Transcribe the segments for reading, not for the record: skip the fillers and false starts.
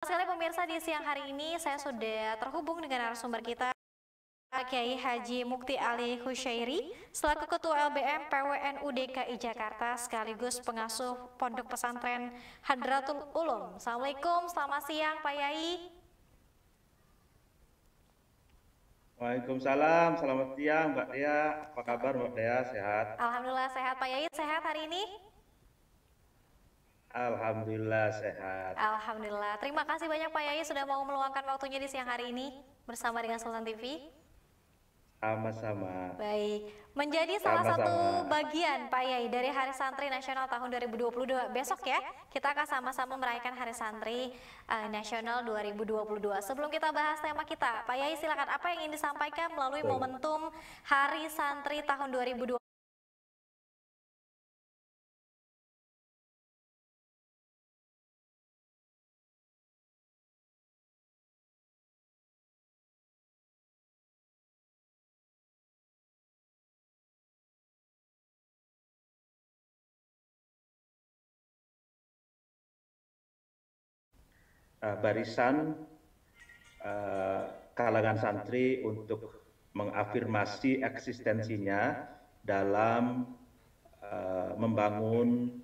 Sekali pemirsa, di siang hari ini saya sudah terhubung dengan narasumber kita, Kiai Haji Mukti Ali Husyairi, selaku Ketua LBM PWNU DKI Jakarta sekaligus pengasuh Pondok Pesantren Hadratul Ulum. Assalamualaikum, selamat siang Pak Yai. Waalaikumsalam, selamat siang Mbak Dea. Apa kabar Mbak Dea? Sehat? Alhamdulillah sehat Pak Yai, sehat hari ini? Alhamdulillah sehat. Alhamdulillah, terima kasih banyak Pak Yai sudah mau meluangkan waktunya di siang hari ini bersama dengan Sultan TV. Sama-sama. Baik, menjadi salah satu bagian Pak Yai dari Hari Santri Nasional tahun 2022 besok ya, kita akan sama-sama merayakan Hari Santri Nasional 2022. Sebelum kita bahas tema kita, Pak Yai silakan, apa yang ingin disampaikan melalui momentum Hari Santri tahun 2022? Barisan kalangan santri untuk mengafirmasi eksistensinya dalam membangun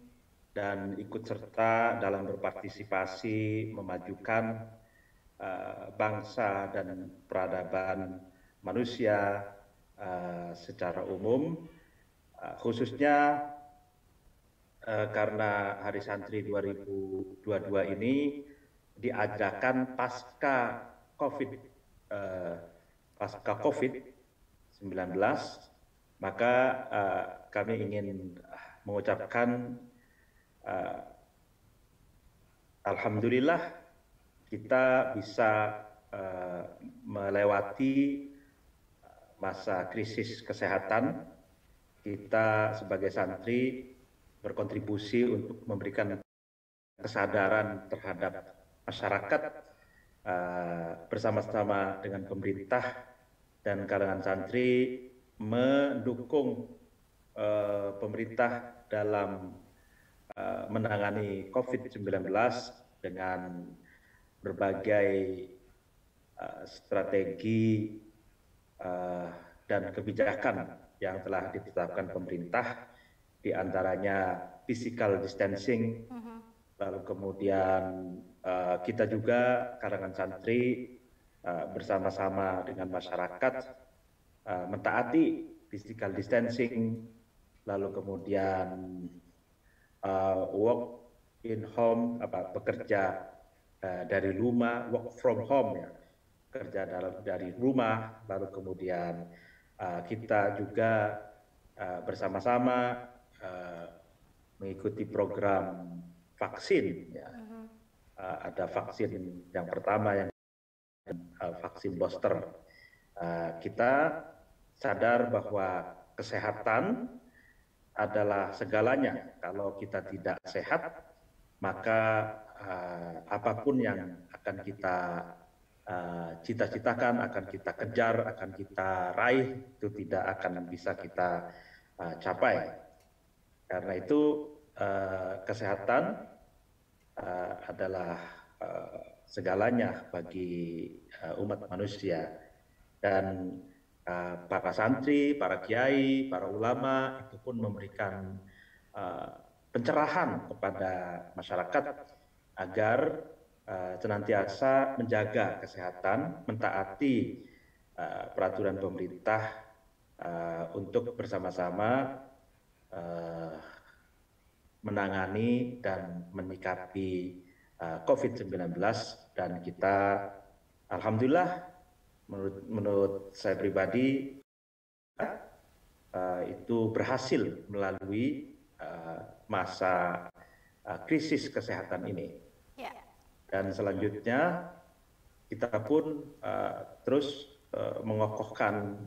dan ikut serta dalam berpartisipasi memajukan bangsa dan peradaban manusia secara umum, khususnya karena Hari Santri 2022 ini diadakan pasca COVID-19, maka kami ingin mengucapkan alhamdulillah kita bisa melewati masa krisis kesehatan. Kita sebagai santri berkontribusi untuk memberikan kesadaran terhadap masyarakat bersama-sama dengan pemerintah dan kalangan santri mendukung pemerintah dalam menangani COVID-19 dengan berbagai strategi dan kebijakan yang telah ditetapkan pemerintah, di antaranya physical distancing, lalu kemudian kita juga kalangan santri bersama-sama dengan masyarakat mentaati physical distancing, lalu kemudian work in home, bekerja dari rumah, work from home ya, kerja dari rumah, lalu kemudian kita juga bersama-sama mengikuti program vaksin ya. Ada vaksin yang pertama, yang vaksin booster. Kita sadar bahwa kesehatan adalah segalanya. Kalau kita tidak sehat, maka apapun yang akan kita cita-citakan, akan kita kejar, akan kita raih, itu tidak akan bisa kita capai. Karena itu kesehatan adalah segalanya bagi umat manusia, dan para santri, para kiai, para ulama itu pun memberikan pencerahan kepada masyarakat agar senantiasa menjaga kesehatan, mentaati peraturan pemerintah untuk bersama-sama menangani dan menyikapi COVID-19, dan kita alhamdulillah menurut saya pribadi itu berhasil melalui masa krisis kesehatan ini. Dan selanjutnya kita pun terus mengokohkan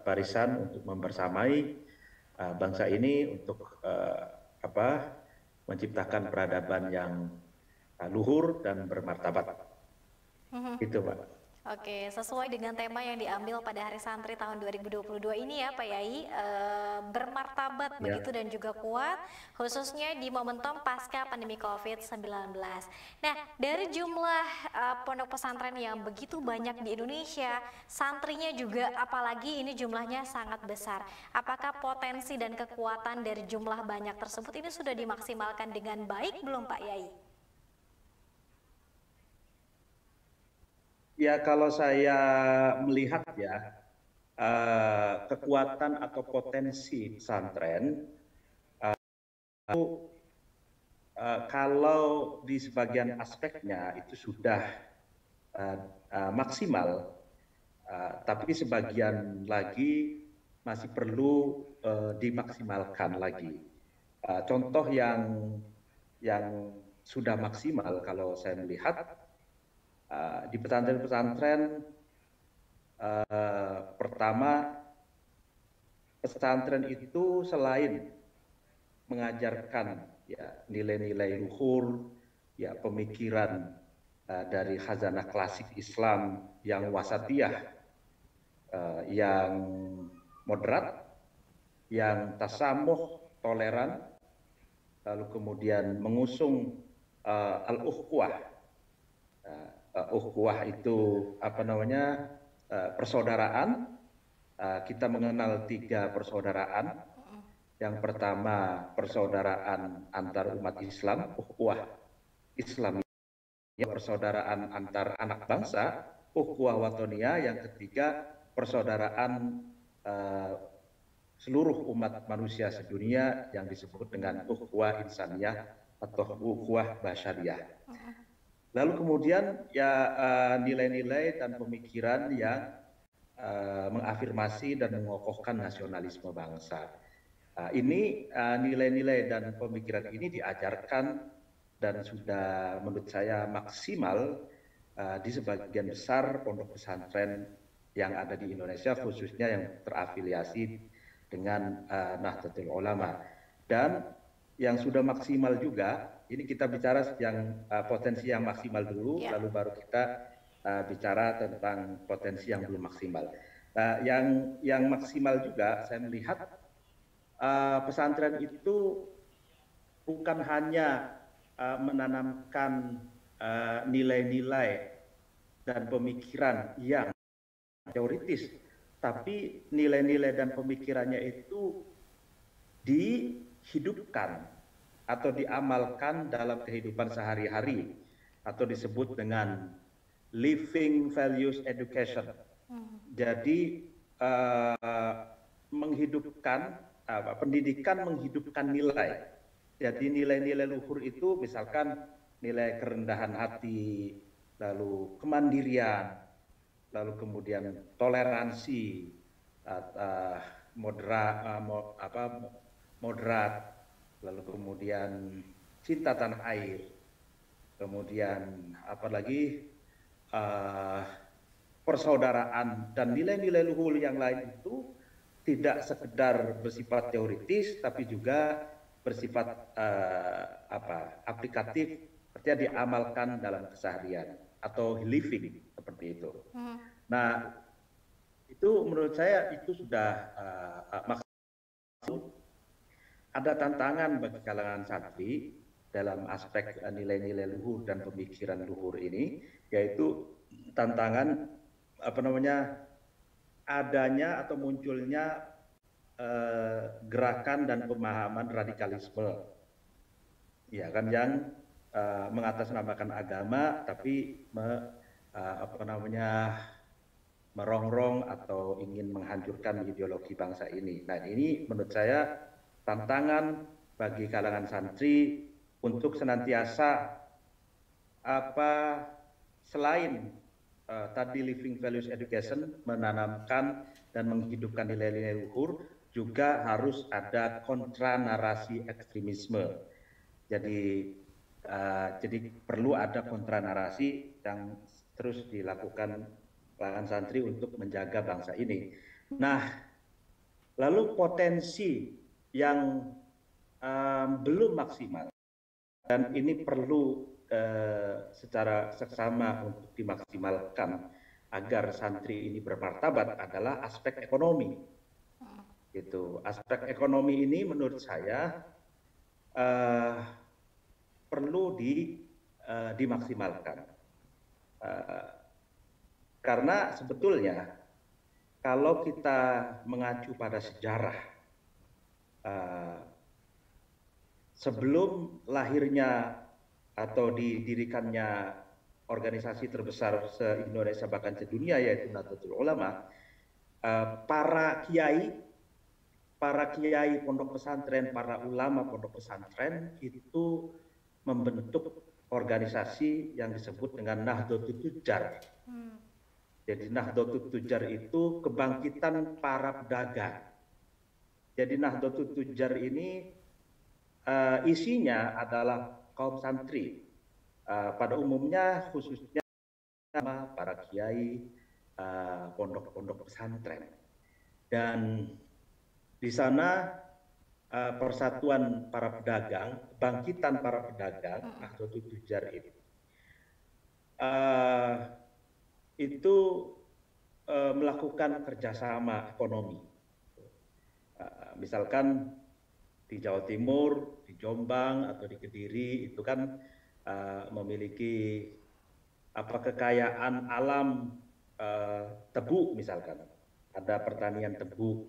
barisan untuk membersamai bangsa ini untuk menciptakan peradaban yang luhur dan bermartabat. Itu, Pak. Oke, sesuai dengan tema yang diambil pada Hari Santri tahun 2022 ini ya Pak Yai, bermartabat Ya. begitu dan juga kuat, khususnya di momentum pasca pandemi COVID-19. Nah, dari jumlah pondok pesantren yang begitu banyak di Indonesia, santrinya juga apalagi ini jumlahnya sangat besar. Apakah potensi dan kekuatan dari jumlah banyak tersebut ini sudah dimaksimalkan dengan baik belum Pak Yai? Ya, kalau saya melihat ya, kekuatan atau potensi pesantren, kalau di sebagian aspeknya itu sudah maksimal, tapi sebagian lagi masih perlu dimaksimalkan lagi. Contoh yang sudah maksimal kalau saya melihat di pesantren-pesantren, pertama, pesantren itu selain mengajarkan ya nilai-nilai luhur, ya pemikiran dari khazanah klasik Islam yang wasatiyah, yang moderat, yang tasamuh, toleran, lalu kemudian mengusung al-ukhuwah. Ukhuwah itu apa namanya, persaudaraan. Kita mengenal 3 persaudaraan. Yang pertama, persaudaraan antar umat Islam, ukhuwah Islam. Yang persaudaraan antar anak bangsa, ukhuwah watoniyah. Yang ketiga, persaudaraan seluruh umat manusia sedunia yang disebut dengan ukhuwah insaniyah atau ukhuwah basyariyah. Lalu kemudian ya nilai-nilai dan pemikiran yang mengafirmasi dan mengokohkan nasionalisme bangsa. Ini nilai-nilai dan pemikiran ini diajarkan dan sudah menurut saya maksimal di sebagian besar pondok pesantren yang ada di Indonesia, khususnya yang terafiliasi dengan Nahdlatul Ulama. Dan yang sudah maksimal juga, ini kita bicara yang potensi yang maksimal dulu, lalu baru kita bicara tentang potensi yang belum maksimal. Yang maksimal juga saya melihat pesantren itu bukan hanya menanamkan nilai-nilai dan pemikiran yang teoritis, tapi nilai-nilai dan pemikirannya itu dihidupkan atau diamalkan dalam kehidupan sehari-hari, atau disebut dengan living values education. Jadi menghidupkan pendidikan, menghidupkan nilai. Jadi nilai-nilai luhur itu misalkan nilai kerendahan hati, lalu kemandirian, lalu kemudian toleransi, moderat, lalu kemudian cinta tanah air, kemudian apalagi persaudaraan dan nilai-nilai luhur yang lain itu tidak sekedar bersifat teoritis, tapi juga bersifat aplikatif, artinya diamalkan dalam keseharian atau living seperti itu. Nah, itu menurut saya itu sudah maksimal. Ada tantangan bagi kalangan santri dalam aspek nilai-nilai luhur dan pemikiran luhur ini, yaitu tantangan adanya atau munculnya gerakan dan pemahaman radikalisme, ya kan, yang mengatasnamakan agama tapi merongrong atau ingin menghancurkan ideologi bangsa ini. Nah, ini menurut saya tantangan bagi kalangan santri untuk senantiasa selain tadi living values education, menanamkan dan menghidupkan nilai-nilai luhur, juga harus ada kontra narasi ekstremisme. Jadi perlu ada kontra narasi yang terus dilakukan kalangan santri untuk menjaga bangsa ini. Nah, lalu potensi yang belum maksimal dan ini perlu secara seksama untuk dimaksimalkan, agar santri ini bermartabat adalah aspek ekonomi. Gitu. Aspek ekonomi ini menurut saya perlu dimaksimalkan. Karena sebetulnya kalau kita mengacu pada sejarah, sebelum lahirnya atau didirikannya organisasi terbesar se-Indonesia bahkan sedunia yaitu Nahdlatul Ulama, para kiai pondok pesantren, para ulama pondok pesantren itu membentuk organisasi yang disebut dengan Nahdlatul Tujar. Jadi Nahdlatul Tujar itu kebangkitan para pedagang. Jadi Nahdlatul Tujar ini isinya adalah kaum santri. Pada umumnya khususnya para kiai pondok-pondok pesantren. Dan di sana persatuan para pedagang, kebangkitan para pedagang, Nahdlatul Tujar itu melakukan kerjasama ekonomi. Misalkan di Jawa Timur, di Jombang atau di Kediri itu kan memiliki kekayaan alam tebu misalkan. Ada pertanian tebu.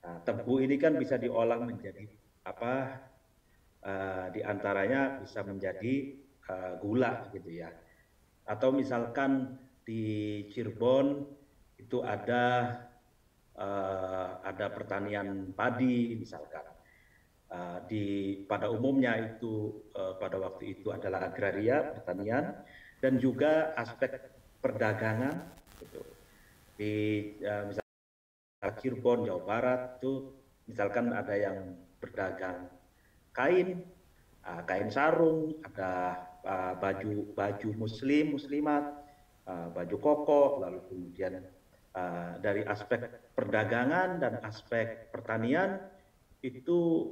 Nah, tebu ini kan bisa diolah menjadi di antaranya bisa menjadi gula gitu ya. Atau misalkan di Cirebon itu ada pertanian padi misalkan. Pada umumnya itu pada waktu itu adalah agraria, pertanian, dan juga aspek perdagangan gitu. Di misalkan Cirebon, Jawa Barat itu misalkan ada yang berdagang kain sarung, ada baju muslimat, baju koko, lalu kemudian dari aspek perdagangan dan aspek pertanian itu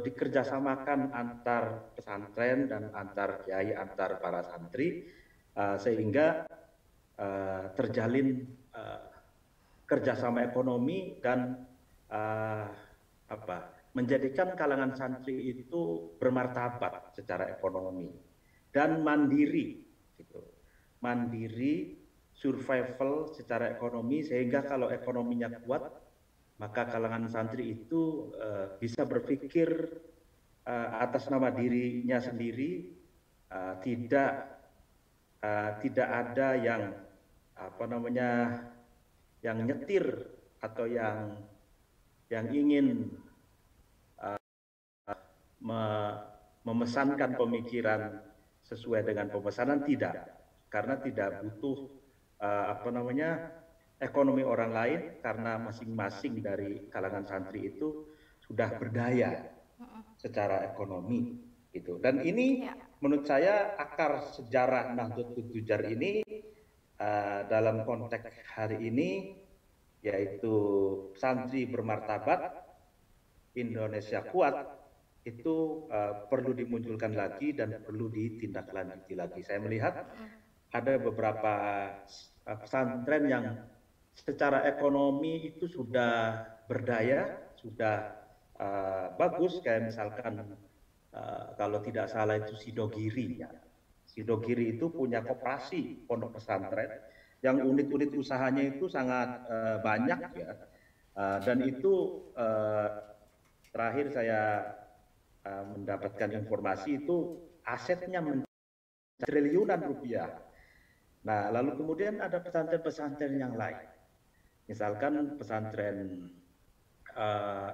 dikerjasamakan antar pesantren dan antar kiai, antar para santri, sehingga terjalin kerjasama ekonomi dan menjadikan kalangan santri itu bermartabat secara ekonomi dan mandiri, gitu. Mandiri, survival secara ekonomi, sehingga kalau ekonominya kuat, maka kalangan santri itu bisa berpikir atas nama dirinya sendiri, tidak ada yang yang nyetir atau yang ingin memesankan pemikiran sesuai dengan pemesanan, tidak, karena tidak butuh ekonomi orang lain, karena masing-masing dari kalangan santri itu sudah berdaya secara ekonomi gitu. Dan ini menurut saya akar sejarah Nahdlatul Tujar ini dalam konteks hari ini, yaitu santri bermartabat, Indonesia kuat, itu perlu dimunculkan lagi dan perlu ditindaklanjuti lagi. Saya melihat ada beberapa pesantren yang secara ekonomi itu sudah berdaya, sudah bagus, kayak misalkan kalau tidak salah itu Sidogiri ya. Sidogiri itu punya koperasi pondok pesantren yang unit-unit usahanya itu sangat banyak ya. Dan itu terakhir saya mendapatkan informasi itu asetnya triliunan rupiah. Nah, lalu kemudian ada pesantren-pesantren yang lain. Misalkan pesantren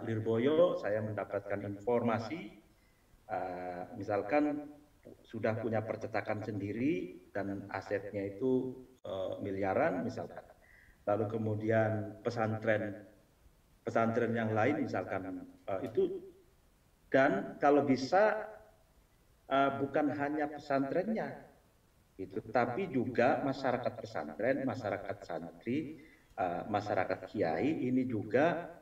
Lirboyo, saya mendapatkan informasi, misalkan sudah punya percetakan sendiri dan asetnya itu miliaran misalkan. Lalu kemudian pesantren yang lain misalkan itu, dan kalau bisa bukan hanya pesantrennya itu, tapi juga masyarakat pesantren, masyarakat santri, masyarakat kiai ini juga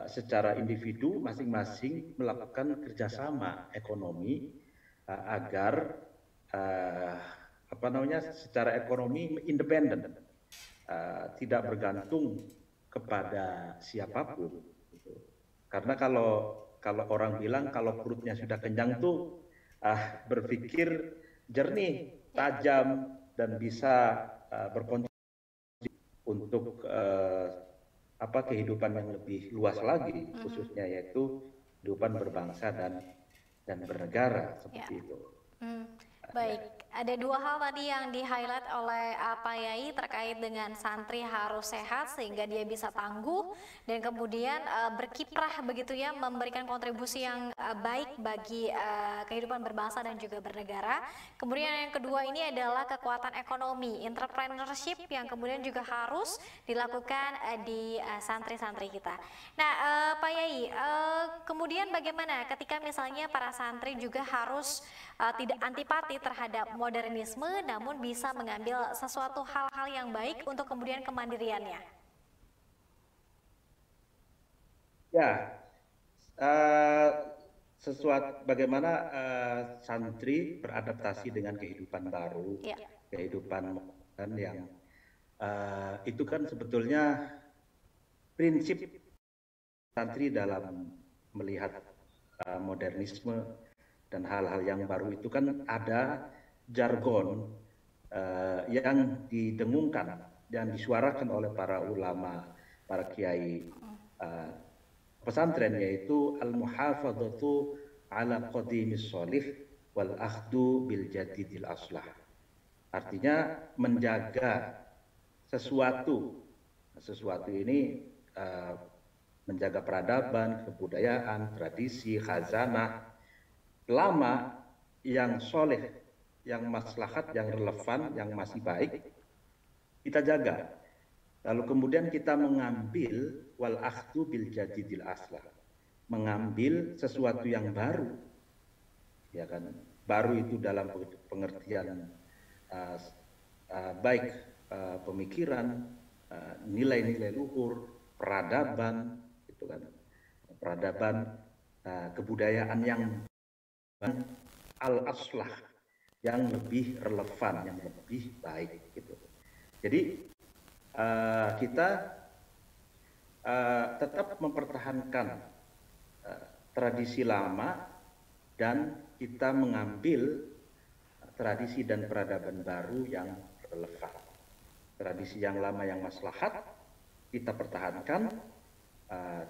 secara individu masing-masing melakukan kerjasama ekonomi agar secara ekonomi independen. tidak bergantung kepada siapapun. Karena kalau orang bilang kalau perutnya sudah kenyang tuh berpikir jernih, tajam, dan bisa berkontribusi untuk kehidupan yang lebih luas lagi, khususnya yaitu kehidupan berbangsa dan bernegara seperti itu. Baik, ada dua hal tadi yang di-highlight oleh Pak Yai terkait dengan santri harus sehat sehingga dia bisa tangguh dan kemudian berkiprah begitu ya, memberikan kontribusi yang baik bagi kehidupan berbangsa dan juga bernegara. Kemudian yang kedua ini adalah kekuatan ekonomi, entrepreneurship yang kemudian juga harus dilakukan di santri-santri kita. Nah, Pak Yai, kemudian bagaimana ketika misalnya para santri juga harus tidak antipati terhadap modernisme, namun bisa mengambil sesuatu hal-hal yang baik untuk kemudian kemandiriannya? Ya, bagaimana santri beradaptasi dengan kehidupan baru, kehidupan modern yang itu kan sebetulnya prinsip santri dalam melihat modernisme dan hal-hal yang baru itu kan ada jargon yang didengungkan dan disuarakan oleh para ulama, para kiai pesantren, yaitu al-muhafadzatu ala qadimis sholih wal akhdu bil jadidil aslah. Artinya menjaga sesuatu ini menjaga peradaban, kebudayaan, tradisi, khazanah lama yang soleh, yang maslahat, yang relevan, yang masih baik, kita jaga. Lalu kemudian kita mengambil wal akhdu bil jadidil aslah, mengambil sesuatu yang baru, ya kan? Baru itu dalam pengertian baik pemikiran, nilai-nilai luhur, peradaban, gitu kan? Peradaban, kebudayaan yang al-aslah, yang lebih relevan, yang lebih baik gitu. Jadi kita tetap mempertahankan tradisi lama dan kita mengambil tradisi dan peradaban baru yang relevan. Tradisi yang lama yang maslahat kita pertahankan,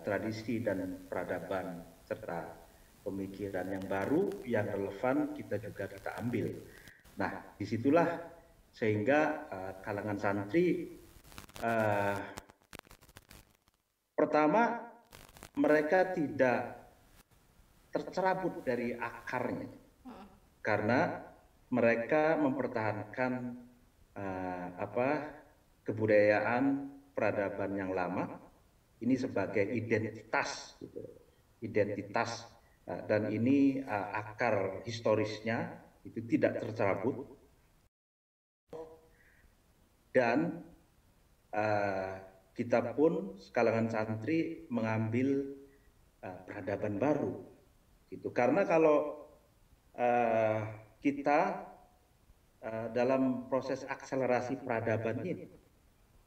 tradisi dan peradaban serta pemikiran yang baru, yang relevan kita ambil. Nah, disitulah sehingga kalangan santri pertama mereka tidak tercerabut dari akarnya, karena mereka mempertahankan kebudayaan peradaban yang lama ini sebagai identitas, gitu. Identitas. Dan ini akar historisnya itu tidak tercerabut, dan kita pun kalangan santri mengambil peradaban baru gitu. Karena kalau kita dalam proses akselerasi peradaban ini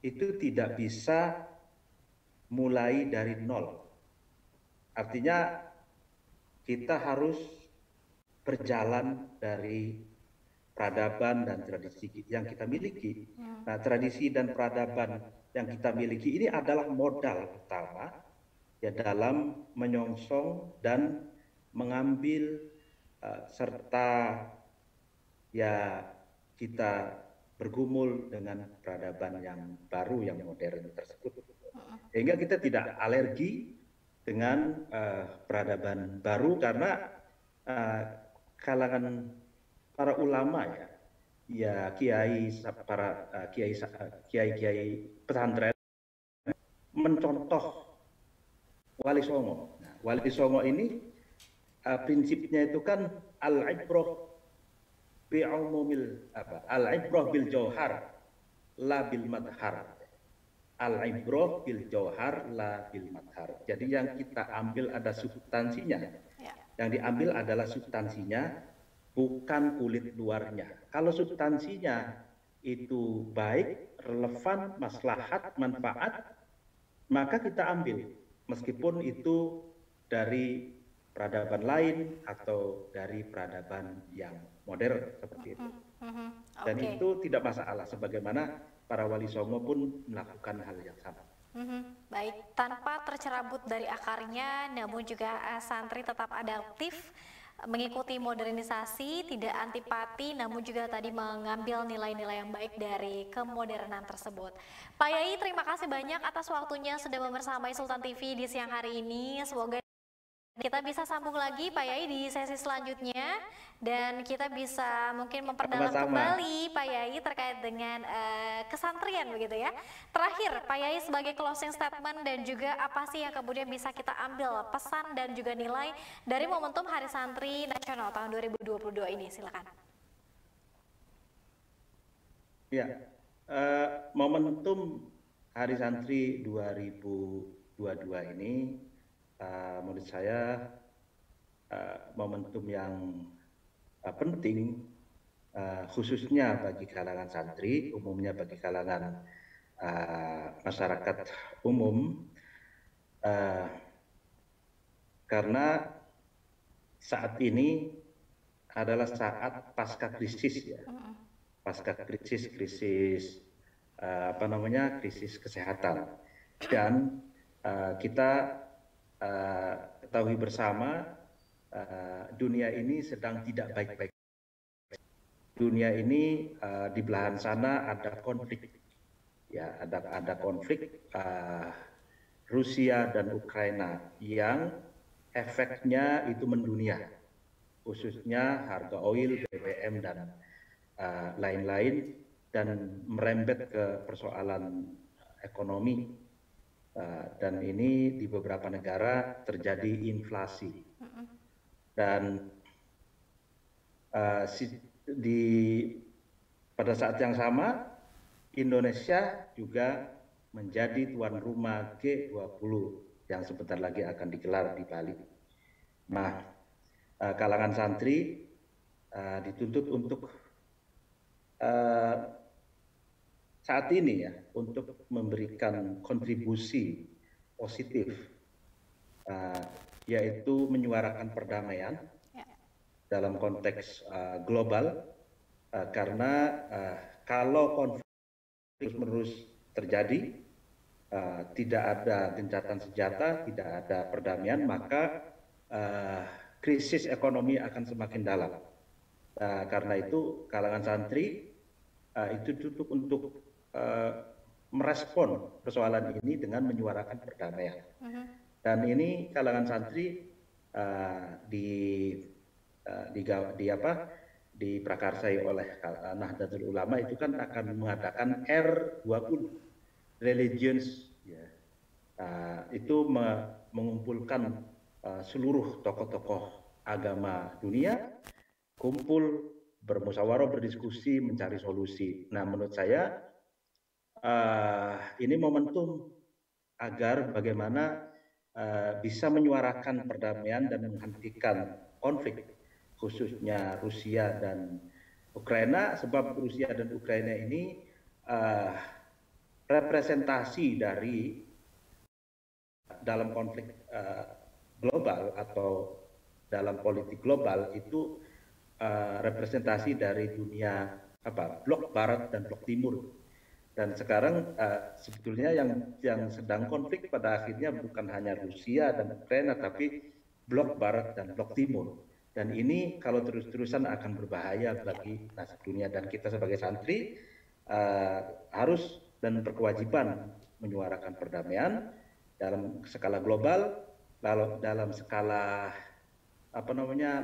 itu tidak bisa mulai dari nol, artinya kita harus berjalan dari peradaban dan tradisi yang kita miliki. Nah, tradisi dan peradaban yang kita miliki ini adalah modal utama ya dalam menyongsong dan mengambil serta ya kita bergumul dengan peradaban yang baru, yang modern tersebut. Sehingga kita tidak alergi dengan peradaban baru, karena kalangan para ulama ya kiai pesantren mencontoh Wali Songo. Nah, Wali Songo ini prinsipnya itu kan al-ibrah bil jauhar la bil madhar. Al-ibrah bil jauhar la bil madhar. Jadi yang kita ambil ada substansinya. Yang diambil adalah substansinya, bukan kulit luarnya. Kalau substansinya itu baik, relevan, maslahat, manfaat, maka kita ambil, meskipun itu dari peradaban lain atau dari peradaban yang modern seperti itu. Dan itu tidak masalah, sebagaimana para wali songo pun melakukan hal yang sama. Baik, tanpa tercerabut dari akarnya, namun juga santri tetap adaptif, mengikuti modernisasi, tidak antipati, namun juga tadi mengambil nilai-nilai yang baik dari kemodernan tersebut. Pak Yai, terima kasih banyak atas waktunya sudah membersamai Sultan TV di siang hari ini. Semoga kita bisa sambung lagi Pak Yai di sesi selanjutnya, dan kita bisa mungkin memperdalam kembali Pak Yai terkait dengan kesantrian begitu ya. Terakhir Pak Yai, sebagai closing statement dan juga apa sih yang kemudian bisa kita ambil pesan dan juga nilai dari momentum Hari Santri Nasional tahun 2022 ini, silakan. Ya, momentum Hari Santri 2022 ini menurut saya momentum yang penting, khususnya bagi kalangan santri, umumnya bagi kalangan masyarakat umum, karena saat ini adalah saat pasca krisis ya, pasca krisis krisis kesehatan, dan kita ketahui bersama dunia ini sedang tidak baik-baik. Dunia ini di belahan sana ada konflik, ya ada konflik Rusia dan Ukraina yang efeknya itu mendunia, khususnya harga oil, BBM dan lain-lain, dan merembet ke persoalan ekonomi. Dan ini di beberapa negara terjadi inflasi, dan pada saat yang sama Indonesia juga menjadi tuan rumah G20 yang sebentar lagi akan digelar di Bali. Nah, kalangan santri dituntut untuk saat ini ya, untuk memberikan kontribusi positif, yaitu menyuarakan perdamaian dalam konteks global, karena kalau konflik terus terjadi, tidak ada gencatan senjata, tidak ada perdamaian, maka krisis ekonomi akan semakin dalam. Karena itu kalangan santri itu tutup untuk merespon persoalan ini dengan menyuarakan perdamaian. Dan ini kalangan santri diprakarsai oleh Nahdlatul Ulama itu kan akan mengadakan R20, Religions, ya. Itu mengumpulkan seluruh tokoh-tokoh agama dunia, kumpul, bermusyawarah, berdiskusi, mencari solusi. Nah, menurut saya ini momentum agar bagaimana bisa menyuarakan perdamaian dan menghentikan konflik, khususnya Rusia dan Ukraina, sebab Rusia dan Ukraina ini representasi dari dalam konflik global atau dalam politik global itu representasi dari dunia blok barat dan blok timur. Dan sekarang sebetulnya yang sedang konflik pada akhirnya bukan hanya Rusia dan Ukraina, tapi blok barat dan blok timur. Dan ini kalau terus-terusan akan berbahaya bagi nasib dunia, dan kita sebagai santri harus dan berkewajiban menyuarakan perdamaian dalam skala global, lalu dalam skala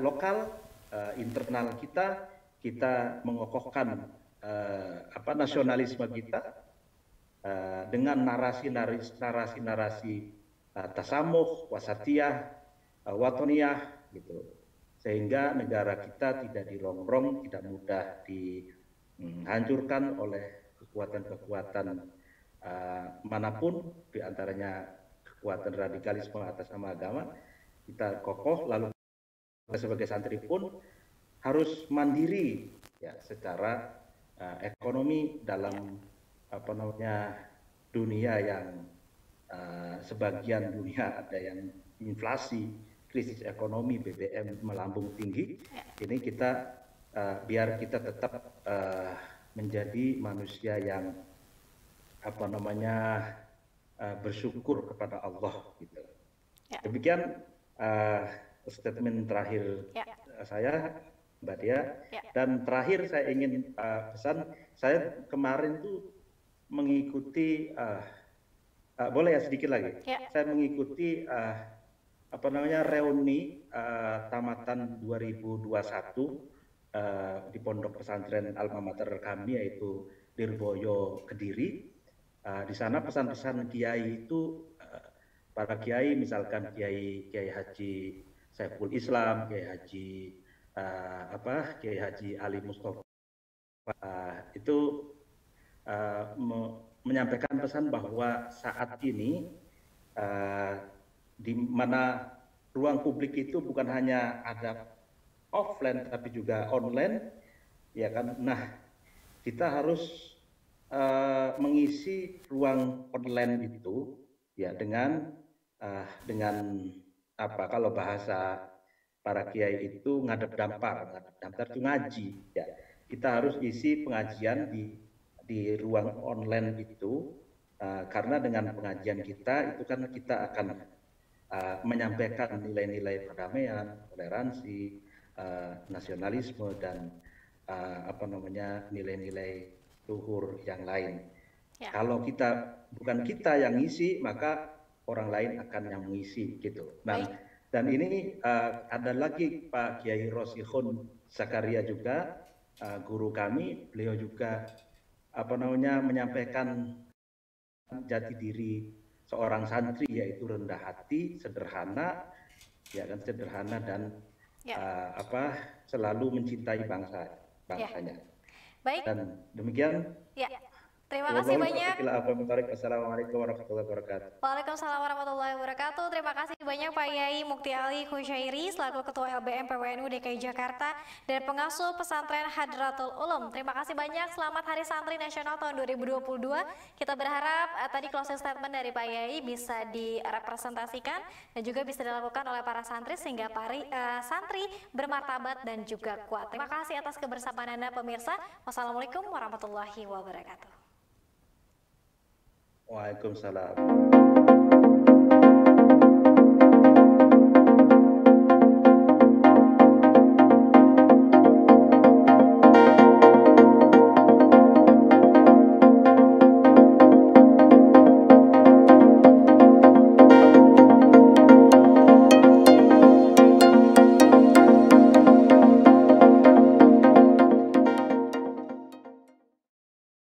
lokal, internal kita mengokohkan nasionalisme kita dengan narasi-narasi tasamuh, wasatiyah, watoniyah gitu, sehingga negara kita tidak dirongrong, tidak mudah dihancurkan oleh kekuatan-kekuatan manapun, diantaranya kekuatan radikalisme atas nama agama. Kita kokoh, lalu sebagai santri pun harus mandiri ya secara ekonomi dalam apa namanya dunia yang sebagian dunia ada yang inflasi, krisis ekonomi, BBM melambung tinggi. Ini kita biar kita tetap menjadi manusia yang apa namanya bersyukur kepada Allah gitu. Demikian statement terakhir saya, Mbak Dia. Dan terakhir saya ingin pesan, saya kemarin tuh mengikuti boleh ya sedikit lagi. Saya mengikuti apa namanya reuni tamatan 2021 di pondok pesantren alma mater kami yaitu Lirboyo Kediri. Di sana pesan-pesan kiai itu para kiai misalkan Kiai Haji Saiful Islam, Kiai Haji Kiai Haji Ali Mustafa itu menyampaikan pesan bahwa saat ini di mana ruang publik itu bukan hanya ada offline tapi juga online, ya kan? Nah, kita harus mengisi ruang online itu ya dengan apa kalau bahasa para kiai itu ngadep dampar itu ngaji ya. Kita harus isi pengajian di ruang online itu karena dengan pengajian kita itu kan kita akan menyampaikan nilai-nilai perdamaian, toleransi, nasionalisme dan apa namanya nilai-nilai luhur yang lain. Kalau bukan kita yang ngisi, maka orang lain akan yang mengisi gitu. Dan ini ada lagi Pak Kiai Rosihun Zakaria juga guru kami, beliau juga apa namanya menyampaikan jati diri seorang santri yaitu rendah hati, sederhana, ya kan sederhana dan selalu mencintai bangsanya. Baik. Dan demikian. Terima kasih banyak. Assalamualaikum warahmatullahi wabarakatuh. Waalaikumsalam warahmatullahi wabarakatuh. Terima kasih banyak Pak Yai Mukti Ali Khusyairi selaku Ketua LBM PWNU DKI Jakarta dan Pengasuh Pesantren Hadratul Ulum. Terima kasih banyak. Selamat Hari Santri Nasional tahun 2022. Kita berharap tadi closing statement dari Pak Yai bisa direpresentasikan dan juga bisa dilakukan oleh para santri sehingga santri bermartabat dan juga kuat. Terima kasih atas kebersamaan Anda pemirsa. Wassalamualaikum warahmatullahi wabarakatuh. Waalaikumsalam.